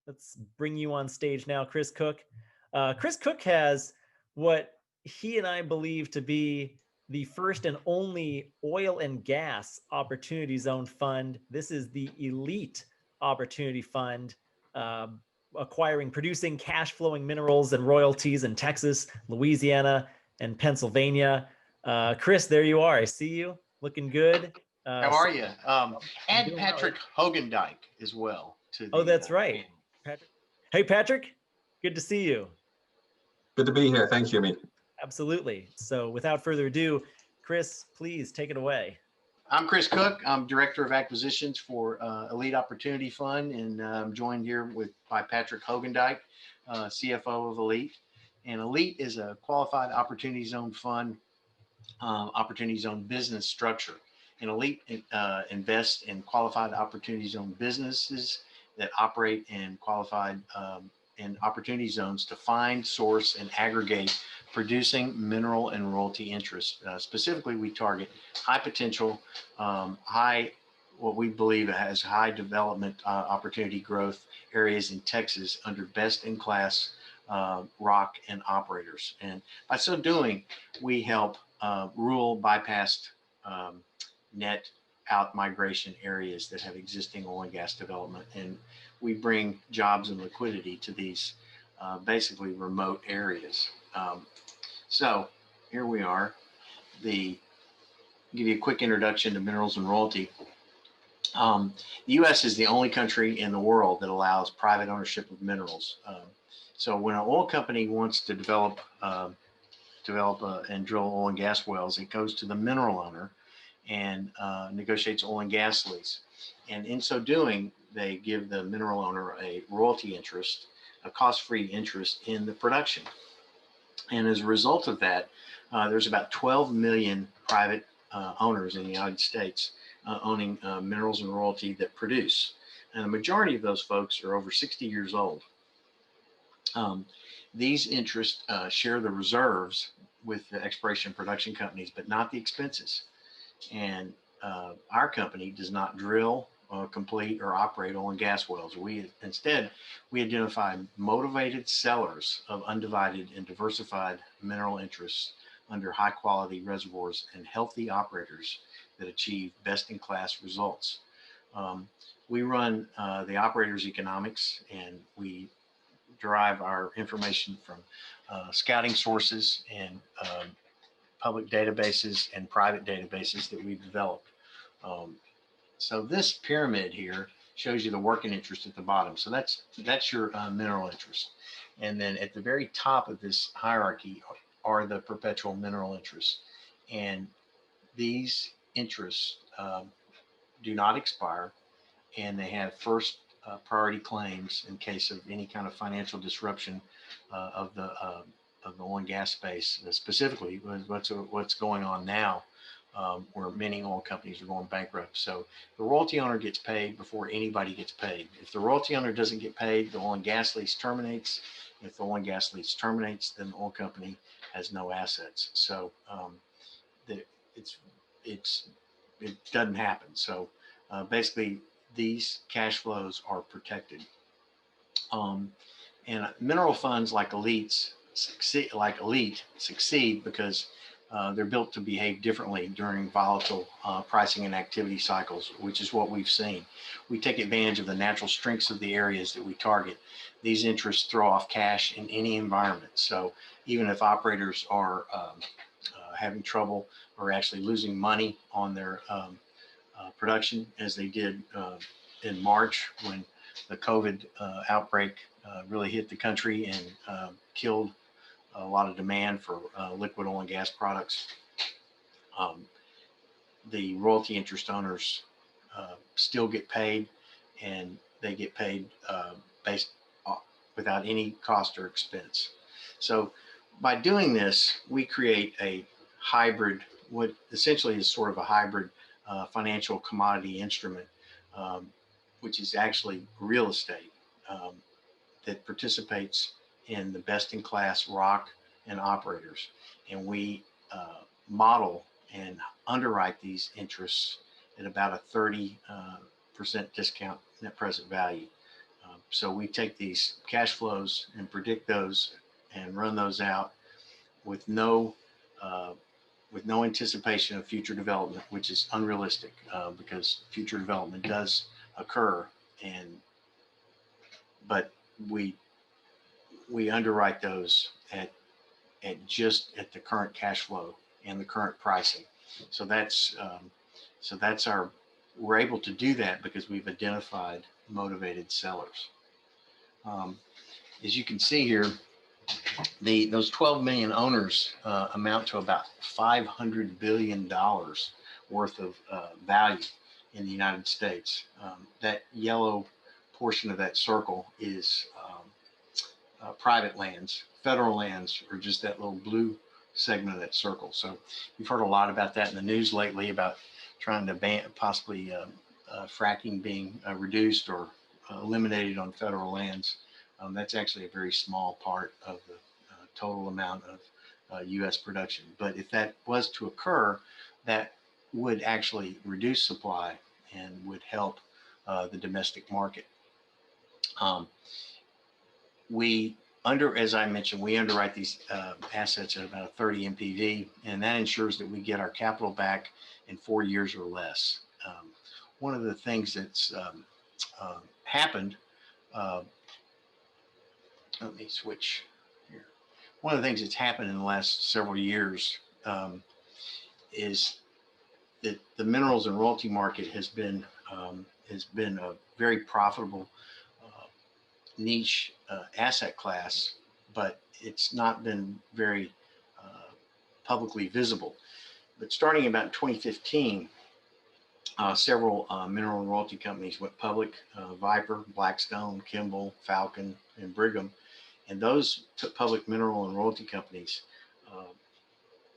Let's bring you on stage now, Chris Cook. Chris Cook has what he and I believe to be the first and only oil and gas opportunity zone fund. This is the Elite Opportunity Fund, acquiring, producing, cash flowing minerals and royalties in Texas, Louisiana, and Pennsylvania. Chris, there you are. I see you looking good. How are you? Add Patrick Hoogendijk as well to the. Oh, that's right. Patrick. Hey, Patrick. Good to see you. Good to be here. Thanks, Jimmy. Absolutely. So without further ado, Chris, please take it away. I'm Chris Cook. I'm Director of Acquisitions for Elite Opportunity Fund, and I'm joined here by Patrick Hoogendijk, CFO of Elite. And Elite is a qualified opportunity zone fund, opportunity zone business structure. And Elite invests in qualified opportunity zone businesses that operate in qualified in opportunity zones to find, source, and aggregate producing mineral and royalty interests. Specifically, we target high potential, what we believe has high development opportunity growth areas in Texas under best-in-class rock and operators. And by so doing, we help rural bypassed net out migration areas that have existing oil and gas development, and we bring jobs and liquidity to these basically remote areas. So here we are. Give you a quick introduction to minerals and royalty. The U.S. is the only country in the world that allows private ownership of minerals. So when an oil company wants to develop and drill oil and gas wells, it goes to the mineral owner and negotiates oil and gas lease. And in so doing, they give the mineral owner a royalty interest, a cost-free interest in the production. And as a result of that, there's about 12 million private owners in the United States owning minerals and royalty that produce. And the majority of those folks are over 60 years old. These interests share the reserves with the exploration production companies, but not the expenses. And our company does not drill, complete, or operate oil and gas wells. Instead, we identify motivated sellers of undivided and diversified mineral interests under high-quality reservoirs and healthy operators that achieve best-in-class results. We run the operator's economics, and we derive our information from scouting sources and public databases and private databases that we've developed. So this pyramid here shows you the working interest at the bottom. So that's your mineral interest. And then at the very top of this hierarchy are the perpetual mineral interests. And these interests do not expire, and they have first priority claims in case of any kind of financial disruption of the oil and gas space, specifically what's going on now, where many oil companies are going bankrupt. So the royalty owner gets paid before anybody gets paid. If the royalty owner doesn't get paid, the oil and gas lease terminates. If the oil and gas lease terminates, then the oil company has no assets. So it doesn't happen. So basically, these cash flows are protected. And mineral funds like Elite succeed because they're built to behave differently during volatile pricing and activity cycles, which is what we've seen. We take advantage of the natural strengths of the areas that we target. These interests throw off cash in any environment. So even if operators are having trouble or actually losing money on their production, as they did in March when the COVID outbreak really hit the country and killed a lot of demand for liquid oil and gas products, the royalty interest owners still get paid, and they get paid without any cost or expense. So by doing this, we create a hybrid, what essentially is sort of a hybrid financial commodity instrument, which is actually real estate that participates in the best-in-class rock and operators. And we model and underwrite these interests at about a 30% discount net present value. So we take these cash flows and predict those and run those out with no anticipation of future development, which is unrealistic because future development does occur, but we underwrite those at the current cash flow and the current pricing. So that's we're able to do that because we've identified motivated sellers. As you can see here, those 12 million owners amount to about $500 billion worth of value in the United States. That yellow portion of that circle is private lands. Federal lands are just that little blue segment of that circle. So you've heard a lot about that in the news lately, about trying to ban possibly fracking being reduced or eliminated on federal lands. That's actually a very small part of the total amount of U.S. production. But if that was to occur, that would actually reduce supply and would help the domestic market. As I mentioned, we underwrite these assets at about a 30 MPV, and that ensures that we get our capital back in 4 years or less. One of the things that's happened, let me switch here. One of the things that's happened in the last several years is that the minerals and royalty market has been a very profitable niche asset class, but it's not been very publicly visible. But starting about 2015, several mineral and royalty companies went public: Viper, Blackstone, Kimball, Falcon, and Brigham. And those public mineral and royalty companies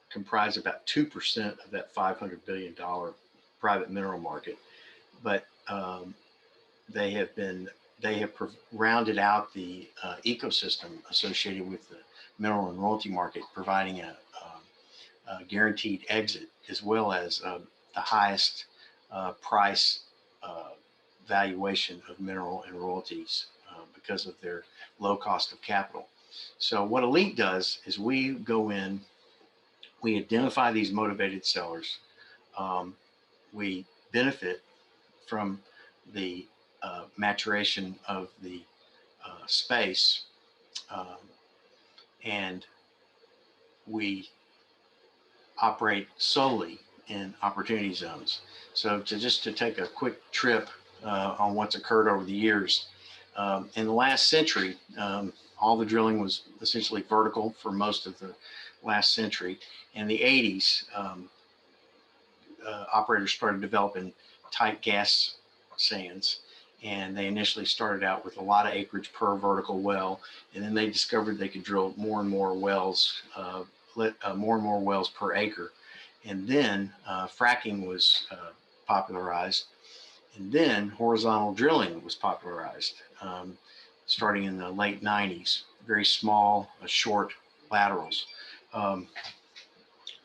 comprise about 2% of that $500 billion private mineral market. But they have rounded out the ecosystem associated with the mineral and royalty market, providing a guaranteed exit, as well as the highest price valuation of mineral and royalties because of their low cost of capital. So what Elite does is we go in, we identify these motivated sellers, we benefit from the maturation of the space, and we operate solely in opportunity zones. So to take a quick trip on what's occurred over the years, in the last century, all the drilling was essentially vertical for most of the last century. In the 80s, operators started developing tight gas sands, and they initially started out with a lot of acreage per vertical well, and then they discovered they could drill more and more wells, per acre. And then fracking was popularized, and then horizontal drilling was popularized, starting in the late 90s. Very small, short laterals.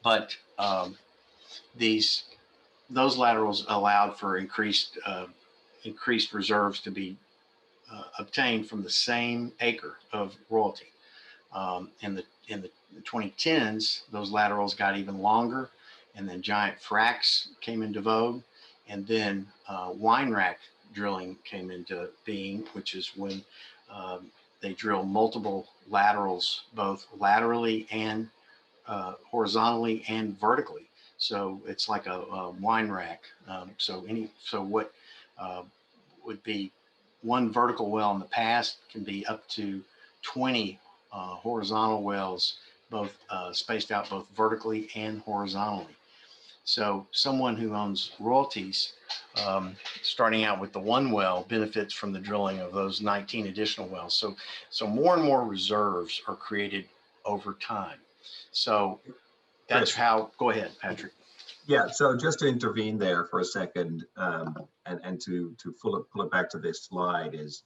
But those laterals allowed for increased reserves to be obtained from the same acre of royalty. In the 2010s, those laterals got even longer, and then giant fracs came into vogue, and then wine rack drilling came into being, which is when they drill multiple laterals, both laterally and horizontally and vertically. So it's like a wine rack. So what would be one vertical well in the past can be up to 20 horizontal wells, both spaced out both vertically and horizontally. So someone who owns royalties, starting out with the one well, benefits from the drilling of those 19 additional wells. So more and more reserves are created over time. So that's how. Go ahead, Patrick. Yeah, so just to intervene there for a second, and to pull it back to this slide is,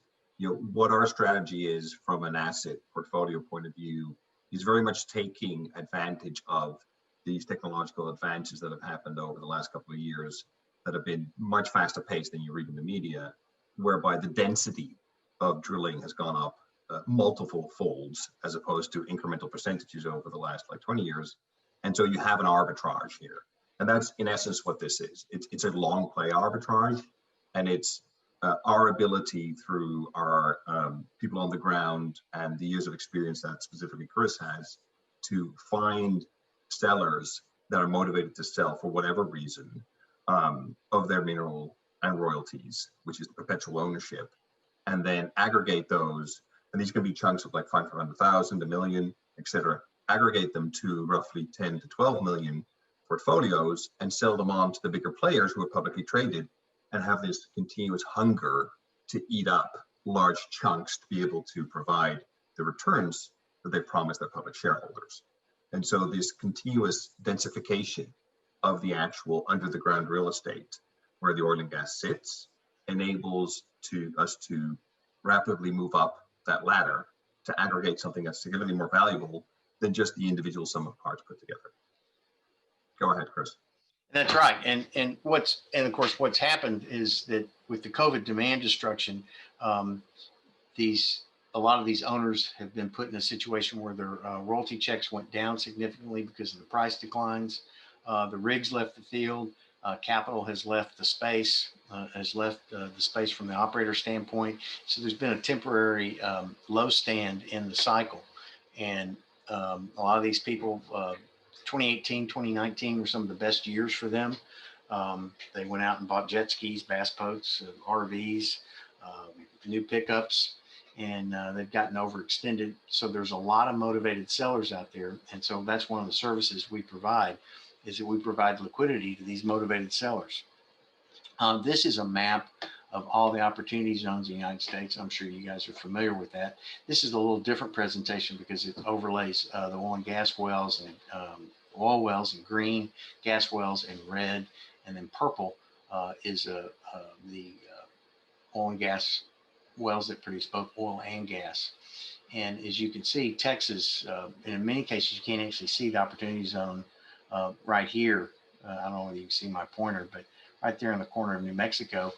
what our strategy is from an asset portfolio point of view is very much taking advantage of these technological advances that have happened over the last couple of years that have been much faster paced than you read in the media, whereby the density of drilling has gone up multiple folds as opposed to incremental percentages over the last like 20 years. And so you have an arbitrage here. And that's in essence what this is. It's a long play arbitrage, and it's our ability through our people on the ground and the years of experience that specifically Chris has to find sellers that are motivated to sell for whatever reason of their mineral and royalties, which is perpetual ownership, and then aggregate those. And these can be chunks of like 500,000, a million, et cetera. Aggregate them to roughly 10 to 12 million portfolios and sell them on to the bigger players who are publicly traded, and have this continuous hunger to eat up large chunks to be able to provide the returns that they promise their public shareholders. And so this continuous densification of the actual under the ground real estate where the oil and gas sits enables us to rapidly move up that ladder to aggregate something that's significantly more valuable than just the individual sum of parts put together. Go ahead, Chris. That's right. And of course what's happened is that with the COVID demand destruction, a lot of these owners have been put in a situation where their royalty checks went down significantly because of the price declines. The rigs left the field. Capital has left the space, from the operator standpoint. So there's been a temporary low stand in the cycle. And a lot of these people, 2018, 2019 were some of the best years for them. They went out and bought jet skis, bass boats, RVs, new pickups, and they've gotten overextended. So there's a lot of motivated sellers out there. And so that's one of the services we provide, is that we provide liquidity to these motivated sellers. This is a map of all the opportunity zones in the United States. I'm sure you guys are familiar with that. This is a little different presentation because it overlays the oil and gas wells, and oil wells in green, gas wells in red, and then purple is the oil and gas wells that produce both oil and gas. And as you can see, Texas, in many cases, you can't actually see the opportunity zone right here. I don't know whether you can see my pointer, but right there in the corner of New Mexico,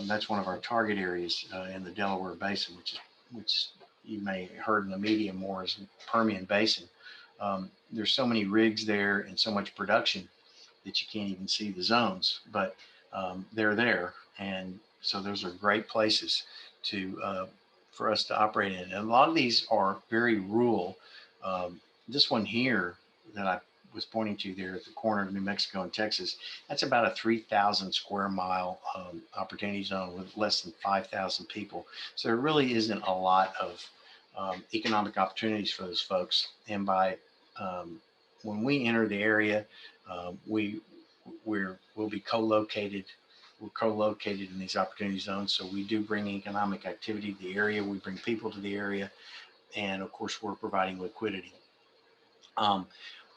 that's one of our target areas in the Delaware Basin, which you may have heard in the media more as Permian Basin. There's so many rigs there and so much production that you can't even see the zones, but they're there. And so those are great places for us to operate in. And a lot of these are very rural. This one here that I was pointing to there at the corner of New Mexico and Texas, that's about a 3,000 square mile opportunity zone with less than 5,000 people. So there really isn't a lot of economic opportunities for those folks. And when we enter the area, we'll be co-located. We're co-located in these opportunity zones. So we do bring economic activity to the area. We bring people to the area. And of course, we're providing liquidity.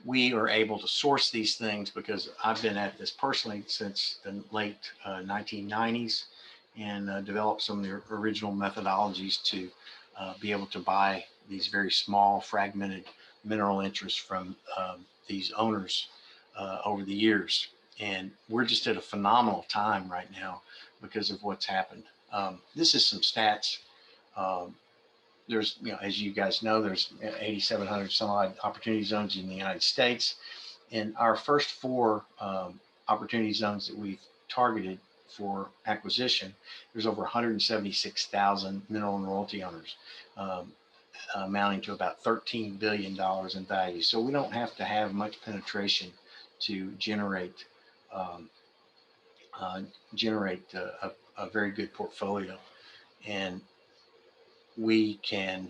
We are able to source these things because I've been at this personally since the late 1990s and developed some of the original methodologies to be able to buy these very small fragmented mineral interests from these owners over the years. And we're just at a phenomenal time right now because of what's happened. This is some stats. There's, as you guys know, there's 8,700 some odd opportunity zones in the United States. In our first 4 opportunity zones that we've targeted for acquisition, there's over 176,000 mineral and royalty owners, amounting to about $13 billion in value. So we don't have to have much penetration to generate a very good portfolio. And we can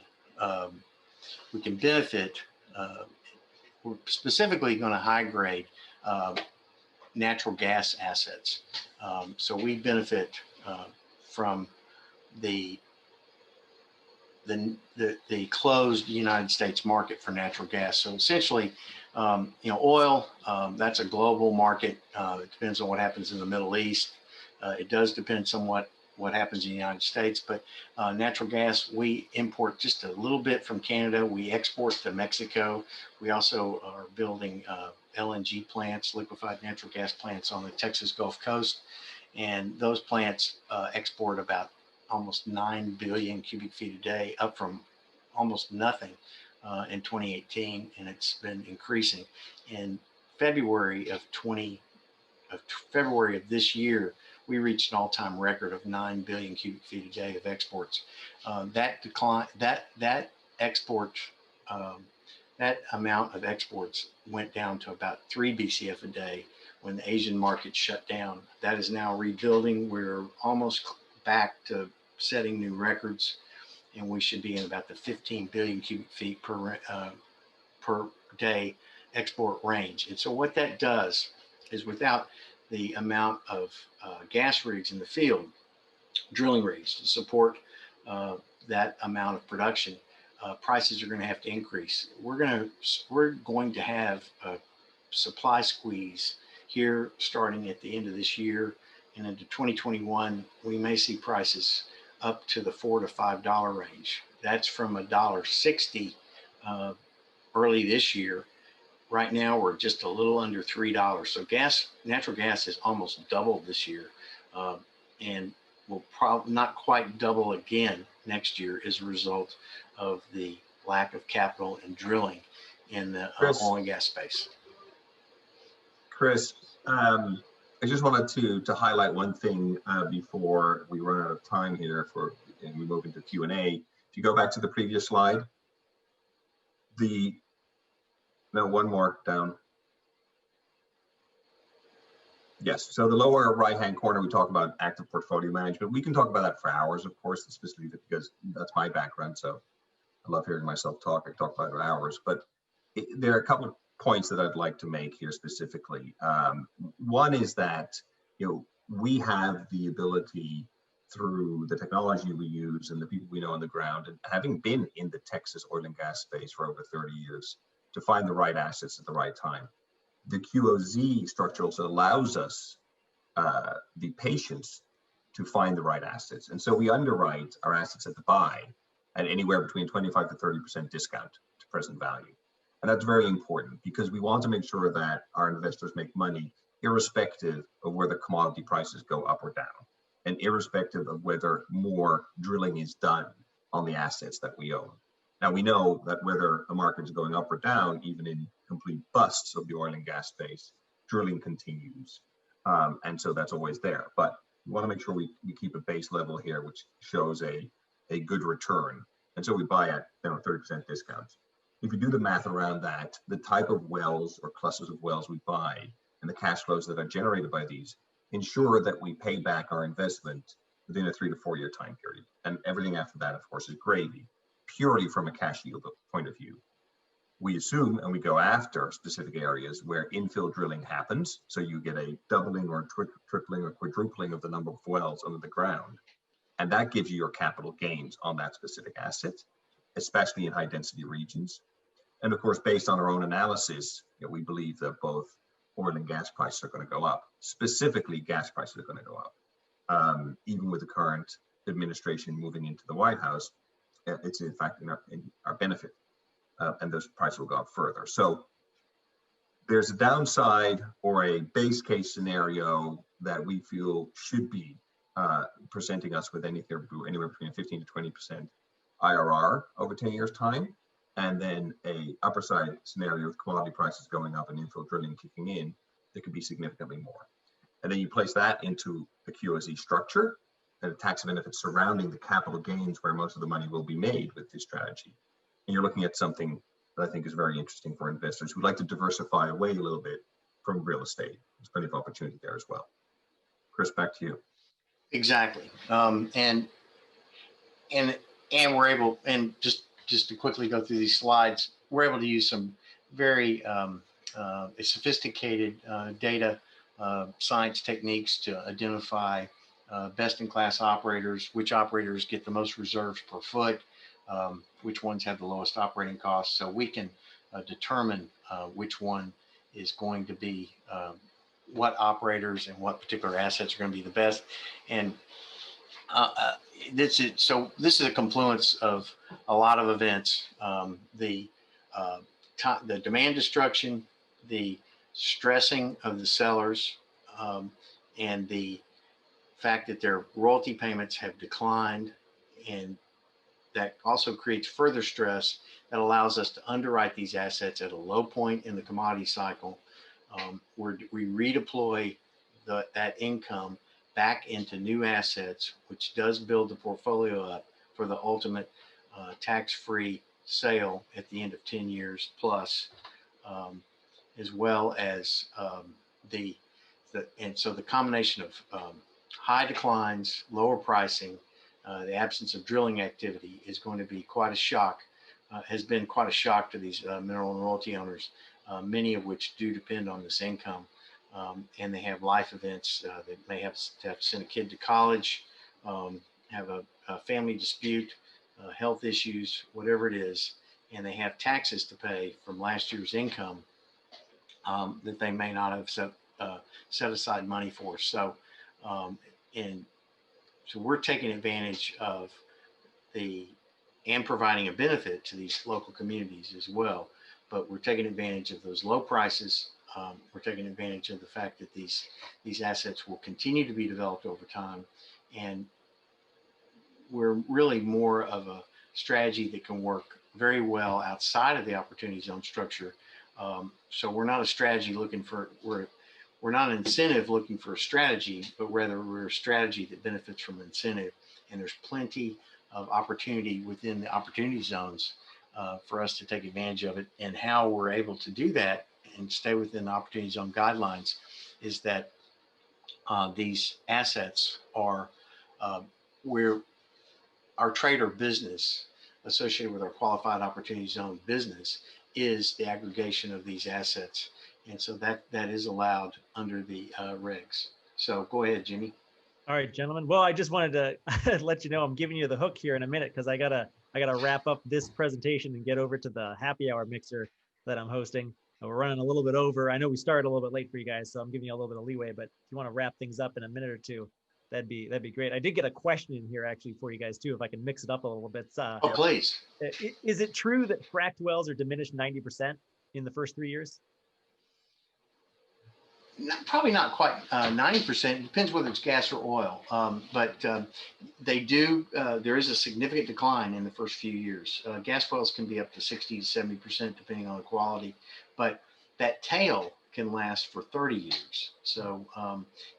benefit. We're specifically going to high grade natural gas assets. So we benefit from the closed United States market for natural gas. So essentially, oil, that's a global market. It depends on what happens in the Middle East. It does depend somewhat what happens in the United States, but natural gas, we import just a little bit from Canada. We export to Mexico. We also are building LNG plants, liquefied natural gas plants on the Texas Gulf Coast. And those plants export about almost 9 billion cubic feet a day, up from almost nothing in 2018, and it's been increasing. In February of this year, we reached an all-time record of 9 billion cubic feet a day of exports. That amount of exports went down to about 3 BCF a day when the Asian market shut down. That is now rebuilding. We're almost back to setting new records, and we should be in about the 15 billion cubic feet per day export range. And so what that does is, without the amount of gas rigs in the field, drilling rigs to support that amount of production, prices are going to have to increase. We're going to have a supply squeeze here starting at the end of this year, and into 2021, we may see prices up to the $4 to $5 range. That's from $1.60 early this year. Right now, we're just a little under $3. So natural gas has almost doubled this year, and will probably not quite double again next year as a result of the lack of capital and drilling in the oil and gas space. Chris, I just wanted to highlight one thing before we run out of time here and we move into Q&A. If you go back to the previous slide, one more down. Yes, so the lower right-hand corner, we talk about active portfolio management. We can talk about that for hours, of course, especially because that's my background. So I love hearing myself talk. I talk about it for hours, but there are a couple of points that I'd like to make here specifically. One is that, we have the ability through the technology we use and the people we know on the ground, and having been in the Texas oil and gas space for over 30 years, to find the right assets at the right time. The QOZ structure also allows us the patience to find the right assets. And so we underwrite our assets at the buy at anywhere between 25 to 30% discount to present value. And that's very important because we want to make sure that our investors make money irrespective of whether commodity prices go up or down, and irrespective of whether more drilling is done on the assets that we own. Now, we know that whether a market is going up or down, even in complete busts of the oil and gas space, drilling continues. And so that's always there. But we want to make sure we keep a base level here, which shows a good return. And so we buy at 30% discounts. If you do the math around that, the type of wells or clusters of wells we buy and the cash flows that are generated by these ensure that we pay back our investment within a 3 to 4 year time period. And everything after that, of course, is gravy, purely from a cash yield point of view. We assume and we go after specific areas where infill drilling happens. So you get a doubling or tripling or quadrupling of the number of wells under the ground. And that gives you your capital gains on that specific asset, especially in high density regions. And of course, based on our own analysis, we believe that both oil and gas prices are going to go up. Specifically, gas prices are going to go up. Even with the current administration moving into the White House, it's in fact in our benefit, and those prices will go up further. So there's a downside or a base case scenario that we feel should be presenting us with anywhere between 15 to 20% IRR over 10 years time, and then a upper side scenario with commodity prices going up and infill drilling kicking in that could be significantly more. And then you place that into the QOZ structure and the tax benefits surrounding the capital gains where most of the money will be made with this strategy. And you're looking at something that I think is very interesting for investors who like to diversify away a little bit from real estate. There's plenty of opportunity there as well. Chris, back to you. Exactly. And we're able, and just to quickly go through these slides, we're able to use some very sophisticated data science techniques to identify best-in-class operators, which operators get the most reserves per foot, which ones have the lowest operating costs. So we can determine which one is going to be, what operators and what particular assets are going to be the best. And this is a confluence of a lot of events. The demand destruction, the stressing of the sellers, and the fact that their royalty payments have declined, and that also creates further stress that allows us to underwrite these assets at a low point in the commodity cycle, where we redeploy that income back into new assets, which does build the portfolio up for the ultimate tax-free sale at the end of 10 years plus, as well as and so the combination of high declines, lower pricing, the absence of drilling activity is going to be quite a shock, has been quite a shock to these mineral and royalty owners, many of which do depend on this income. And they have life events. They may have to send a kid to college, have a family dispute, health issues, whatever it is, and they have taxes to pay from last year's income that they may not have set aside money for. So, so we're taking advantage of and providing a benefit to these local communities as well. But we're taking advantage of those low prices. We're taking advantage of the fact that these assets will continue to be developed over time, and we're really more of a strategy that can work very well outside of the opportunity zone structure. So we're not a strategy looking for, we're not an incentive looking for a strategy, but rather we're a strategy that benefits from incentive. And there's plenty of opportunity within the opportunity zones for us to take advantage of it. And how we're able to do that and stay within the opportunity zone guidelines is that these assets are where our trader business associated with our qualified opportunity zone business is the aggregation of these assets. And so that is allowed under the regs. So go ahead, Jimmy. All right, gentlemen. Well, I just wanted to let you know I'm giving you the hook here in a minute because I gotta wrap up this presentation and get over to the happy hour mixer that I'm hosting. We're running a little bit over. I know we started a little bit late for you guys, so I'm giving you a little bit of leeway. But if you want to wrap things up in a minute or two, that'd be great. I did get a question in here actually for you guys too, if I can mix it up a little bit. Oh, please. Is it true that fracked wells are diminished 90% in the first 3 years? Probably not quite 90%. It depends whether it's gas or oil. But they do, there is a significant decline in the first few years. Gas wells can be up to 60 to 70% depending on the quality, but that tail can last for 30 years. So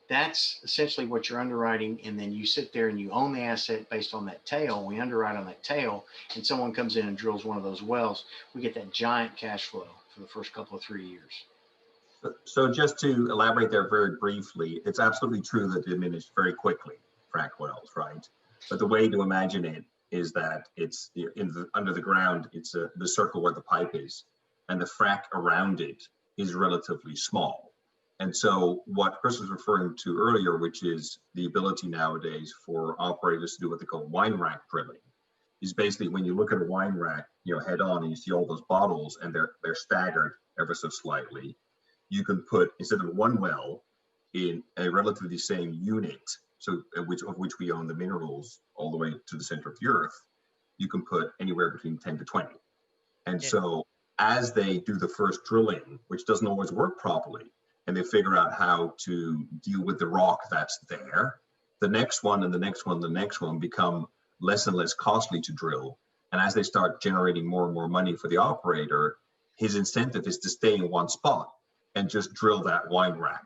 that's essentially what you're underwriting. And then you sit there and you own the asset based on that tail. We underwrite on that tail, and someone comes in and drills one of those wells. We get that giant cash flow for the first couple of 3 years. So just to elaborate there very briefly, it's absolutely true that they diminish very quickly, frac wells, right? But the way to imagine it is that it's under the ground, it's the circle where the pipe is, and the frac around it is relatively small. And so what Chris was referring to earlier, which is the ability nowadays for operators to do what they call wine rack drilling, is basically when you look at a wine rack, head on, and you see all those bottles and they're staggered ever so slightly. You can put, instead of one well, in a relatively same unit, so of which we own the minerals all the way to the center of the earth, you can put anywhere between 10 to 20. And so as they do the first drilling, which doesn't always work properly, and they figure out how to deal with the rock that's there, the next one and the next one, the next one become less and less costly to drill. And as they start generating more and more money for the operator, his incentive is to stay in one spot and just drill that wine rack.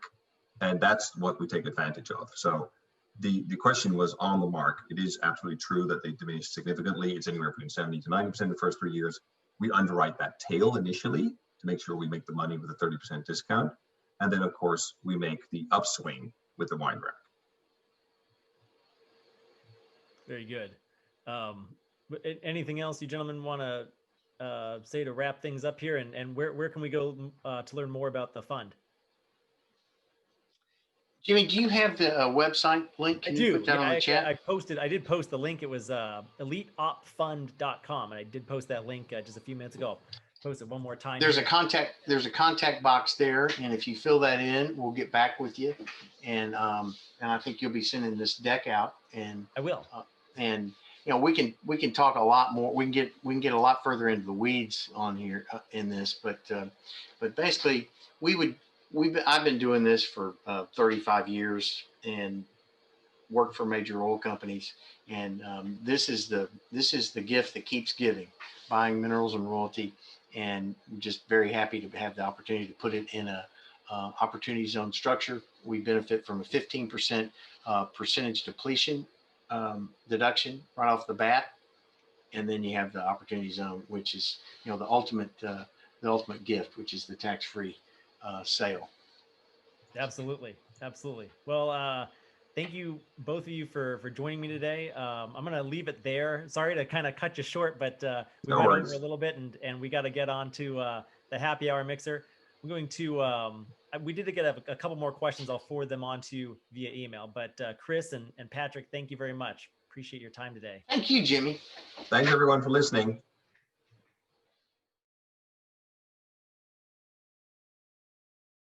And that's what we take advantage of. So the question was on the mark. It is absolutely true that they diminish significantly. It's anywhere between 70 to 90% the first 3 years. We underwrite that tail initially to make sure we make the money with a 30% discount. And then of course we make the upswing with the wine rack. Very good. Anything else you gentlemen want to say to wrap things up here, and where can we go to learn more about the fund? Jimmy, do you have the website link? Can you put that on the chat? I did post the link. It was eliteopfund.com, and I did post that link just a few minutes ago. Post it one more time. There's a contact box there, and if you fill that in, we'll get back with you. And I think you'll be sending this deck out. And I will. And we can talk a lot more. We can get a lot further into the weeds on here in this, but basically I've been doing this for 35 years, and work for major oil companies. And this is the gift that keeps giving, buying minerals and royalty. And just very happy to have the opportunity to put it in a opportunity zone structure. We benefit from a 15% percentage depletion deduction right off the bat. And then you have the opportunity zone, which is, you know, the ultimate gift, which is the tax-free sale. Absolutely. Absolutely. Well, thank you both of you for joining me today. I'm going to leave it there. Sorry to kind of cut you short, but we No went worries. over a little bit, and we got to get on to the happy hour mixer. We're going to, we did get a couple more questions. I'll forward them on to you via email, but Chris and Patrick, thank you very much. Appreciate your time today. Thank you, Jimmy. Thanks everyone for listening.